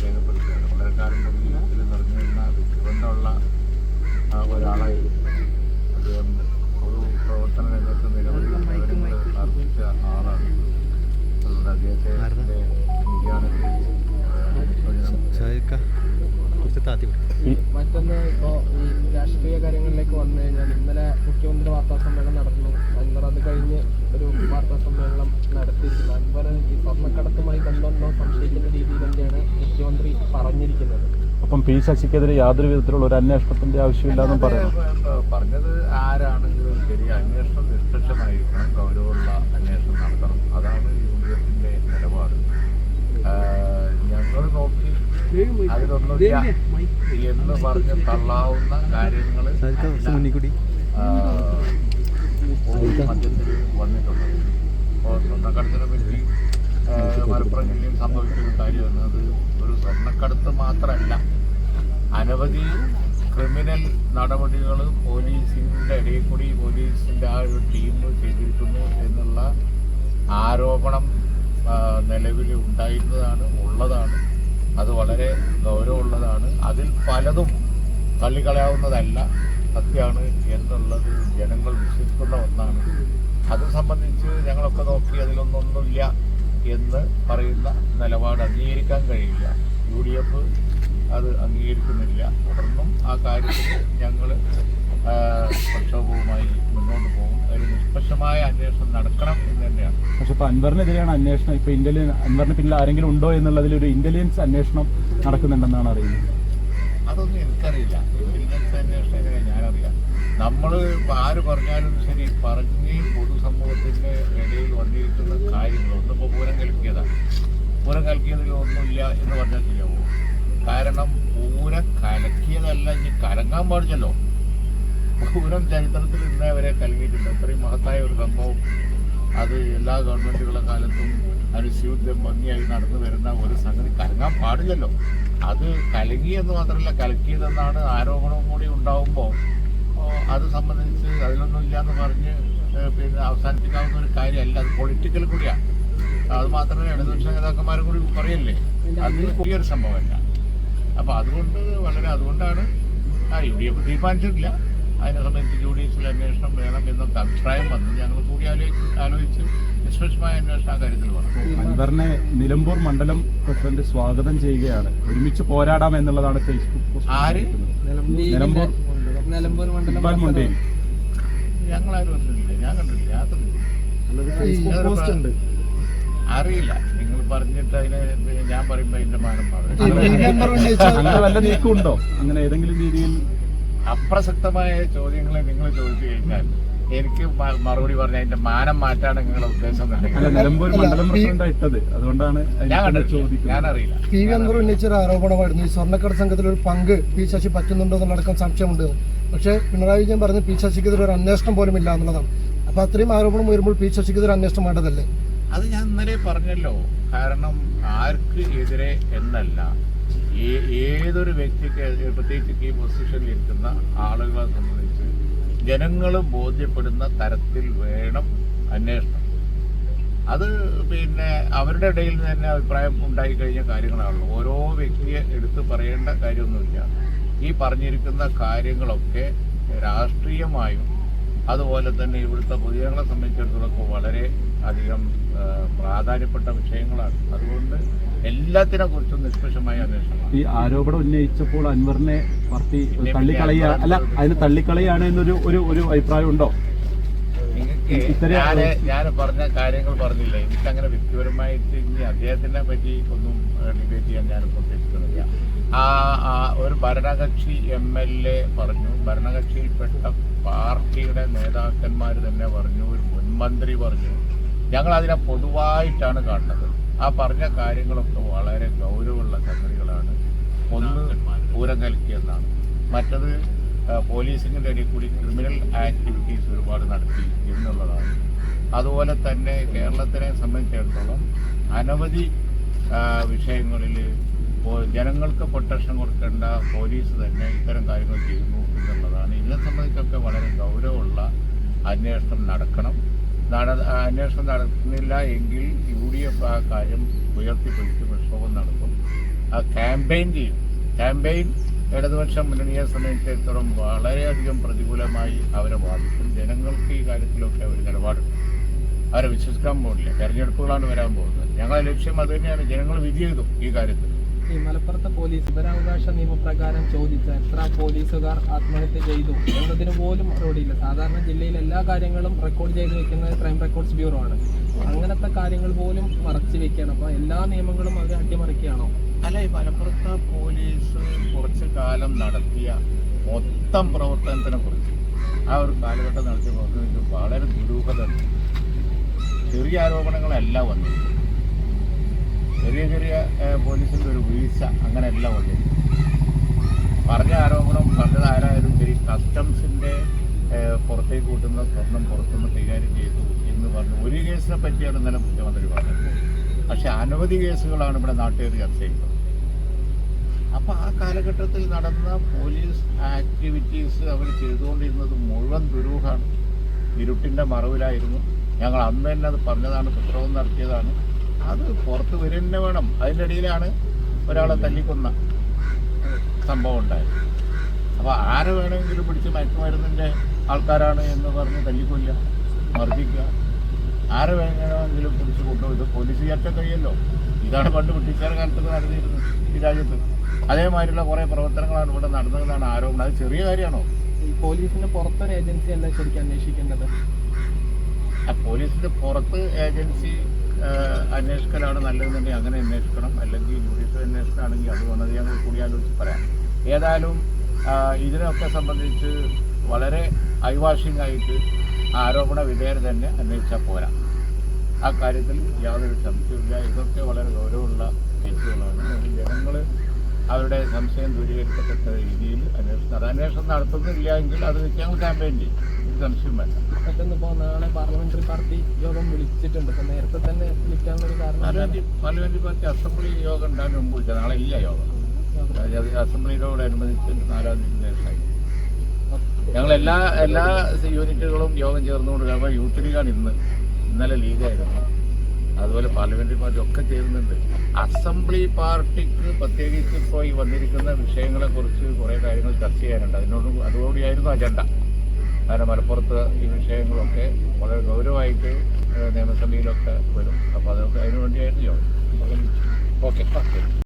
രേഖപ്പെടുത്തുകയാണ്. വളരെ കാലം പൊതുജീവിതത്തിൽ നിറഞ്ഞിരുന്ന വ്യക്തിബന്ധമുള്ള ഒരാളായിരുന്നു അദ്ദേഹം. പൊതു പ്രവർത്തന രംഗത്ത് നിരവധി സേവനങ്ങൾ അർപ്പിച്ച ആളാണ്. അതുകൊണ്ട് അദ്ദേഹത്തെ നിര്യാണത്തിൽ മറ്റൊന്ന്, ഇപ്പോൾ ഈ രാഷ്ട്രീയ കാര്യങ്ങളിലേക്ക് വന്നു കഴിഞ്ഞാൽ ഇന്നലെ മുഖ്യമന്ത്രി വാർത്താ സമ്മേളനം നടന്നു. അൻവർ അത് കഴിഞ്ഞ് ഒരു വാർത്താ സമ്മേളനം നടത്തിയിരിക്കുന്നു. അൻവർ ഈ സ്വർണ്ണക്കടത്തുമായി ബന്ധമുണ്ടോ സംശയിക്കുന്ന രീതിയിൽ തന്നെയാണ് മുഖ്യമന്ത്രി പറഞ്ഞിരിക്കുന്നത്. അപ്പം പി ശശിക്കെതിരെ യാതൊരു വിധത്തിലുള്ള ഒരു അന്വേഷണത്തിന്റെ ആവശ്യമില്ലാന്നും പറയുന്നു. പറഞ്ഞത് ആരാണെങ്കിലും ശരി, അന്വേഷണം നിഷ്പക്ഷമായിരിക്കണം, ഗൗരവമുള്ള അന്വേഷണം നടത്തണം. അതാണ് യുഡിഎഫിന്റെ നിലപാട്. ഞങ്ങൾ നോക്കി അതിലൊന്നുമില്ല എന്ന് പറഞ്ഞ് തള്ളാവുന്ന കാര്യങ്ങൾ മധ്യത്തിൽ വന്നിട്ടുണ്ട്. ഇപ്പോൾ സ്വർണ്ണക്കടത്തിനെ പറ്റി മലപ്പുറം ജില്ലയിൽ സംഭവിച്ചൊരു കാര്യം എന്നത് ഒരു സ്വർണ്ണക്കടത്ത് മാത്രമല്ല, അനവധി ക്രിമിനൽ നടപടികൾ പോലീസിൻ്റെ ഇടയിൽ കൂടി പോലീസിൻ്റെ ആ ഒരു ടീം ചെയ്തിരിക്കുന്നു എന്നുള്ള ആരോപണം നിലവിൽ ഉണ്ടായിരുന്നതാണ്, ഉള്ളതാണ്. അത് വളരെ ഗൗരവമുള്ളതാണ്. അതിൽ പലതും തള്ളിക്കളയാവുന്നതല്ല, സത്യമാണ് എന്നുള്ളത് ജനങ്ങൾ വിശ്വസിക്കുന്ന ഒന്നാണ്. അത് സംബന്ധിച്ച് ഞങ്ങളൊക്കെ നോക്കി അതിലൊന്നൊന്നുമില്ല എന്ന് പറയുന്ന നിലപാട് അംഗീകരിക്കാൻ കഴിയില്ല. UDF അത് അംഗീകരിക്കുന്നില്ല. തുടർന്നും ആ കാര്യത്തിൽ ഞങ്ങൾ പ്രക്ഷോഭവുമായി മുന്നോട്ട് പോകും. അതിൽ നിഷ്പക്ഷമായ അന്വേഷണം നടക്കണം എന്ന് തന്നെയാണ്. പക്ഷെ ഇപ്പോൾ അൻവറിനെതിരെയാണ് അന്വേഷണം. ഇപ്പോൾ അൻവറിന് പിന്നിൽ ആരെങ്കിലും ഉണ്ടോ എന്നുള്ളതിൽ ഒരു ഇന്റലിജൻസ് അന്വേഷണം നടക്കുന്നുണ്ടെന്നാണ് അറിയുന്നത്. അതൊന്നും എനിക്കറിയില്ല. ഇന്റലിജൻസ് അന്വേഷണം എങ്ങനെ ഞാനറിയാം. നമ്മൾ ആര് പറഞ്ഞാലും ശരി, പറഞ്ഞ് പൊതുസമൂഹത്തിൻ്റെ ഇടയിൽ വന്നിരിക്കുന്ന കാര്യങ്ങൾ ഒന്നിപ്പോൾ പൂരം കലക്കിയതാണ്. പൂരം കലക്കിയതിൽ ഒന്നുമില്ല എന്ന് പറഞ്ഞാൽ ശരിയാവും. കാരണം പൂരം കലക്കിയതല്ല, ഇനി കലങ്ങാൻ പാടില്ലല്ലോ. പൂരം ചരിത്രത്തിൽ ഇന്നേ വരെ കലങ്ങിയിട്ടുണ്ട്. അത്രയും മഹത്തായ ഒരു സംഭവം. അത് എല്ലാ ഗവൺമെൻറ്റുകളുടെ കാലത്തും അനുസ്യൂതം ഭംഗിയായി നടന്നു വരുന്ന ഒരു സംഗതി കലങ്ങാൻ പാടില്ലല്ലോ. അത് കലങ്ങിയെന്ന് മാത്രമല്ല, കലക്കിയതെന്നാണ് ആരോപണവും കൂടി ഉണ്ടാവുമ്പോൾ അത് സംബന്ധിച്ച് അതിലൊന്നും ഇല്ലയെന്ന് പറഞ്ഞ് പിന്നെ അവസാനിപ്പിക്കാവുന്ന ഒരു കാര്യമല്ല. അത് പൊളിറ്റിക്കൽ കൂടിയാണ്. അത് മാത്രമേ ഇടതുപക്ഷ നേതാക്കന്മാരും കൂടി പറയല്ലേ, അത് പുതിയൊരു സംഭവമല്ല. അപ്പോൾ അതുകൊണ്ടാണ് UDF തീരുമാനിച്ചിട്ടില്ല. അതിനെ സംബന്ധിച്ച് ജുഡീഷ്യൽ അന്വേഷണം വേണം എന്നൊക്കെ അഭിപ്രായം വന്നു. ഞങ്ങൾ കൂടി ആലോചിച്ച് നിഷ്പക്ഷമായ അന്വേഷണം ആ കാര്യത്തിൽ വന്നു. അൻവറിനെ നിലമ്പൂർ മണ്ഡലം പ്രസിഡന്റ് സ്വാഗതം ചെയ്യുകയാണ്. ഒരുമിച്ച് പോരാടാം എന്നുള്ളതാണ് ഫേസ്ബുക്ക് പോസ്റ്റ്. ആര്? നിലമ്പൂർ മണ്ഡലം ഞങ്ങളാരും ഒന്നുമില്ല, ഞാൻ കണ്ടില്ല, യാതൊരു അറിയില്ല. നിങ്ങൾ പറഞ്ഞിട്ട് അതിനെ ഞാൻ പറയുമ്പോൾ അതിന്റെ മാനം മാറും. അങ്ങനെ വല്ല നീക്കമുണ്ടോ? അങ്ങനെ ഏതെങ്കിലും രീതിയിൽ അപ്രസക്തമായ ചോദ്യങ്ങളെ നിങ്ങൾ ചോദിച്ചു കഴിഞ്ഞാൽ എനിക്ക് മറുപടി പറഞ്ഞ അതിന്റെ മാനം മാറ്റാണ് നിങ്ങളുടെ ഉദ്ദേശം. നിലമ്പൂർ മണ്ഡലം പ്രസിഡന്റ് ഇട്ടത് അതുകൊണ്ടാണ് ഞാനറിയില്ല. പി വി അൻവർ ഉന്നയിച്ചൊരു ആരോപണമായിരുന്നു ഈ സ്വർണ്ണക്കടത്ത് സംഘത്തിൽ ഒരു പങ്ക് പി ശശി പറ്റുന്നുണ്ടോ എന്നുള്ളടക്കം സംശയമുണ്ട്. പക്ഷേ പിണറായി വിജയൻ പറഞ്ഞു പി ശശിക്കെതിരെ ഒരു അന്വേഷണം പോലും ഇല്ല എന്നുള്ളതാണ്. അപ്പൊ അത്രയും ആരോപണം വരുമ്പോൾ പി ശശിക്കെതിരെ അന്വേഷണം വേണ്ടതല്ലേ? അത് ഞാൻ ഇന്നലെ പറഞ്ഞല്ലോ. കാരണം ആർക്ക് എതിരെ എന്നല്ല, ഏതൊരു വ്യക്തിക്ക്, പ്രത്യേകിച്ച് ഈ പൊസിഷനിൽ ഇരിക്കുന്ന ആളുകളെ സംബന്ധിച്ച് ജനങ്ങൾ ബോധ്യപ്പെടുന്ന തരത്തിൽ വേണം അന്വേഷണം. അത് പിന്നെ അവരുടെ ഇടയിൽ തന്നെ അഭിപ്രായം ഉണ്ടായിക്കഴിഞ്ഞ കാര്യങ്ങളാണല്ലോ. ഓരോ വ്യക്തിയെ എടുത്ത് പറയേണ്ട കാര്യമൊന്നുമില്ല. ഈ പറഞ്ഞിരിക്കുന്ന കാര്യങ്ങളൊക്കെ രാഷ്ട്രീയമായും അതുപോലെ തന്നെ ഇവിടുത്തെ പൊതുജനങ്ങളെ സംബന്ധിച്ചിടത്തോളം വളരെ അധികം പ്രാധാന്യപ്പെട്ട വിഷയങ്ങളാണ്. അതുകൊണ്ട് എല്ലാത്തിനെ കുറിച്ചും നിഷ്പക്ഷമായ അന്വേഷണം. ഈ ആരോപണം ഉന്നയിച്ചപ്പോൾ അൻവറിനെ പാർട്ടി അതിന് തള്ളിക്കളയാണ് എന്നൊരു ഒരു അഭിപ്രായം ഉണ്ടോ? ഞാൻ പറഞ്ഞ കാര്യങ്ങൾ പറഞ്ഞില്ല. എനിക്കങ്ങനെ വ്യക്തിപരമായിട്ട് ഇനി അദ്ദേഹത്തിനെ പറ്റി ഒന്നും ഡിബേറ്റ് ചെയ്യാൻ ഞാൻ ഉദ്ദേശിക്കുന്നില്ല. ഒരു ഭരണകക്ഷി MLA പറഞ്ഞു, ഭരണകക്ഷിയിൽപ്പെട്ട പാർട്ടിയുടെ നേതാക്കന്മാർ തന്നെ പറഞ്ഞു, ഒരു മുൻമന്ത്രി പറഞ്ഞു. ഞങ്ങളതിനെ പൊതുവായിട്ടാണ് കാണുന്നത്. ആ പറഞ്ഞ കാര്യങ്ങളൊക്കെ വളരെ ഗൗരവമുള്ള സംഗതികളാണ്. ഒന്ന് പൂരം കലക്കിയെന്നാണ്, മറ്റത് പോലീസിൻ്റെ ഇടയിൽ കൂടി ക്രിമിനൽ ആക്ടിവിറ്റീസ് ഒരുപാട് നടത്തി എന്നുള്ളതാണ്. അതുപോലെ തന്നെ കേരളത്തിനെ സംബന്ധിച്ചിടത്തോളം അനവധി വിഷയങ്ങളിൽ ജനങ്ങൾക്ക് പ്രൊട്ടക്ഷൻ കൊടുക്കേണ്ട പോലീസ് തന്നെ ഇത്തരം കാര്യങ്ങൾ ചെയ്യുന്നു എന്നുള്ളതാണ്. ഇതിനെ സംബന്ധിച്ചൊക്കെ വളരെ ഗൗരവമുള്ള അന്വേഷണം നടക്കണം. അന്വേഷണം നടത്തുന്നില്ല എങ്കിൽ UDF ആ കാര്യം ഉയർത്തിപ്പിടിച്ച് പ്രക്ഷോഭം നടത്തും. ആ ക്യാമ്പയിൻ ചെയ്യും. ക്യാമ്പയിൻ ഇടതുപക്ഷം മുന്നണിയെ സംബന്ധിച്ചിടത്തോളം വളരെയധികം പ്രതികൂലമായി അവരെ ബാധിക്കും. ജനങ്ങൾക്ക് ഈ കാര്യത്തിലൊക്കെ ഒരു നിലപാടുണ്ട്. അവരെ വിശ്വസിക്കാൻ പോകില്ല. തെരഞ്ഞെടുപ്പുകളാണ് വരാൻ പോകുന്നത്. ഞങ്ങളുടെ ലക്ഷ്യം അത് തന്നെയാണ്. ജനങ്ങൾ വിധി ചെയ്തു ഈ കാര്യത്തിൽ. ഈ മലപ്പുറത്തെ പോലീസ് വിവരാവകാശ നിയമപ്രകാരം ചോദിച്ച എത്ര പോലീസുകാർ ആത്മഹത്യ ചെയ്തു എന്നതിന് പോലും മറുപടിയില്ല. സാധാരണ ജില്ലയിൽ എല്ലാ കാര്യങ്ങളും റെക്കോർഡ് ചെയ്ത് വെക്കുന്നത് ക്രൈം റെക്കോർഡ്സ് ബ്യൂറോ ആണ്. അങ്ങനത്തെ കാര്യങ്ങൾ പോലും മറച്ചു വെക്കുകയാണ്. അപ്പോൾ എല്ലാ നിയമങ്ങളും അവർ അട്ടിമറിക്കുകയാണോ? അല്ല, ഈ മലപ്പുറത്തെ പോലീസ് കുറച്ച് കാലം നടത്തിയ മൊത്തം പ്രവർത്തനത്തിനെ കുറിച്ച് ആ ഒരു കാലഘട്ടം നടത്തിയ പ്രവർത്തനത്തിൽ വളരെ ദുരൂഹത. ചെറിയ ആരോപണങ്ങളല്ല വന്നത്. ചെറിയ ചെറിയ പോലീസിൻ്റെ ഒരു വീഴ്ച അങ്ങനെയല്ല വന്നത്. പറഞ്ഞ ആരോപണം പറഞ്ഞത് ആരായാലും ശരി, കസ്റ്റംസിൻ്റെ പുറത്തേക്ക് കൂട്ടുന്ന സ്വർണം പുറത്തുനിന്ന് കൈകാര്യം ചെയ്തു എന്ന് പറഞ്ഞു ഒരു കേസിനെ പറ്റിയാണ് ഇന്നലെ മുഖ്യമന്ത്രി പറഞ്ഞത്. പക്ഷെ അനവധി കേസുകളാണ് ഇവിടെ നാട്ടുകാർ ചർച്ച ചെയ്യുന്നത്. അപ്പോൾ ആ കാലഘട്ടത്തിൽ നടന്ന പോലീസ് ആക്ടിവിറ്റീസ് അവർ ചെയ്തുകൊണ്ടിരുന്നത് മുഴുവൻ ദുരൂഹമാണ്. ഇരുട്ടിൻ്റെ മറവിലായിരുന്നു. ഞങ്ങൾ അന്ന് തന്നെ അത് പറഞ്ഞതാണ്, പുസ്തകവും നടത്തിയതാണ്. അത് പുറത്ത് വരിക തന്നെ വേണം. അതിൻ്റെ ഇടയിലാണ് ഒരാളെ തല്ലിക്കൊന്ന സംഭവം ഉണ്ടായത്. അപ്പോൾ ആരെ വേണമെങ്കിലും പിടിച്ച് മയക്കുമരുന്നിൻ്റെ ആൾക്കാരാണ് എന്ന് പറഞ്ഞ് തല്ലിക്കൊല്ലുക, മർദ്ദിക്കുക. ആരെ വേണമെങ്കിലും പിടിച്ച് കൊണ്ടുപോകും. ഇത് പോലീസ് വിചാരിച്ചാൽ കഴിയല്ലോ. ഇതാണ് പണ്ട് ബ്രിട്ടീഷുകാർ കാലത്തൊക്കെ നടന്നിരുന്നത് ഈ രാജ്യത്ത്. അതേമാതിരിയുള്ള കുറേ പ്രവർത്തനങ്ങളാണ് ഇവിടെ നടന്നതെന്നാണ് ആരോപണം. അത് ചെറിയ കാര്യമാണോ? ഈ പോലീസിന്റെ പുറത്തൊരു ഏജൻസി അല്ല ശരിക്കും അന്വേഷിക്കേണ്ടത്? പോലീസിൻ്റെ പുറത്ത് ഏജൻസി അന്വേഷിക്കലാണ് നല്ലതെന്നുണ്ടെങ്കിൽ അങ്ങനെ അന്വേഷിക്കണം. അല്ലെങ്കിൽ ജുഡീഷ്യൽ അന്വേഷണമാണെങ്കിൽ അത് വന്നത് ഞങ്ങൾ കൂടിയാലോചിച്ച് പറയാം. ഏതായാലും ഇതിനൊക്കെ സംബന്ധിച്ച് വളരെ ഐവാഷിംഗ് ആയിട്ട് ആരോപണ വിധേയർ തന്നെ അന്വേഷിച്ചാൽ പോരാ. ആ കാര്യത്തിൽ യാതൊരു സംശയമില്ല. ഇതൊക്കെ വളരെ ഗൗരവമുള്ള കേസുകളാണ്. ജനങ്ങൾ അവരുടെ സംശയം ദൂരീകരിക്കത്തക്ക രീതിയിൽ അന്വേഷണം നടത്തുന്നില്ല എങ്കിൽ അത് ഞങ്ങൾ ക്യാമ്പയിൻ ചെയ്യും. ഇത് സംശയം വേണ്ട. മറ്റൊന്നിപ്പോൾ നാളെ പാർലമെന്ററി പാർട്ടി യോഗം വിളിച്ചിട്ടുണ്ട്. അപ്പോൾ നേരത്തെ തന്നെ വിളിക്കാനുള്ളൊരു കാരണം പാർലമെന്ററി പാർട്ടി അസംബ്ലി യോഗം ഉണ്ടാകാൻ മുമ്പ് വിളിച്ചത്. നാളെ ഇല്ല യോഗം. അസംബ്ലിയോടനുബന്ധിച്ച് 4-ാം തീയതി നേരത്തായി ഞങ്ങൾ എല്ലാ യൂണിറ്റുകളും യോഗം ചേർന്നുകൊണ്ട്. അപ്പോൾ യൂത്ത് ലീഗാണ് ഇന്നലെ ലീഗായിരുന്നു. അതുപോലെ പാർലമെന്ററി പാർട്ടി ഒക്കെ ചേരുന്നുണ്ട്. അസംബ്ലി പാർട്ടിക്ക് പ്രത്യേകിച്ച് ഇപ്പോൾ ഈ വന്നിരിക്കുന്ന വിഷയങ്ങളെക്കുറിച്ച് കുറേ കാര്യങ്ങൾ ചർച്ച ചെയ്യാനുണ്ട്. അതോടുകൂടിയായിരുന്നു അജണ്ട. കാരണം മലപ്പുറത്ത് ഈ വിഷയങ്ങളൊക്കെ വളരെ ഗൗരവമായിട്ട് നിയമസഭയിലൊക്കെ വരും. അപ്പോൾ അതൊക്കെ അതിനു വേണ്ടിയായിരുന്നു യോഗം. ഓക്കെ.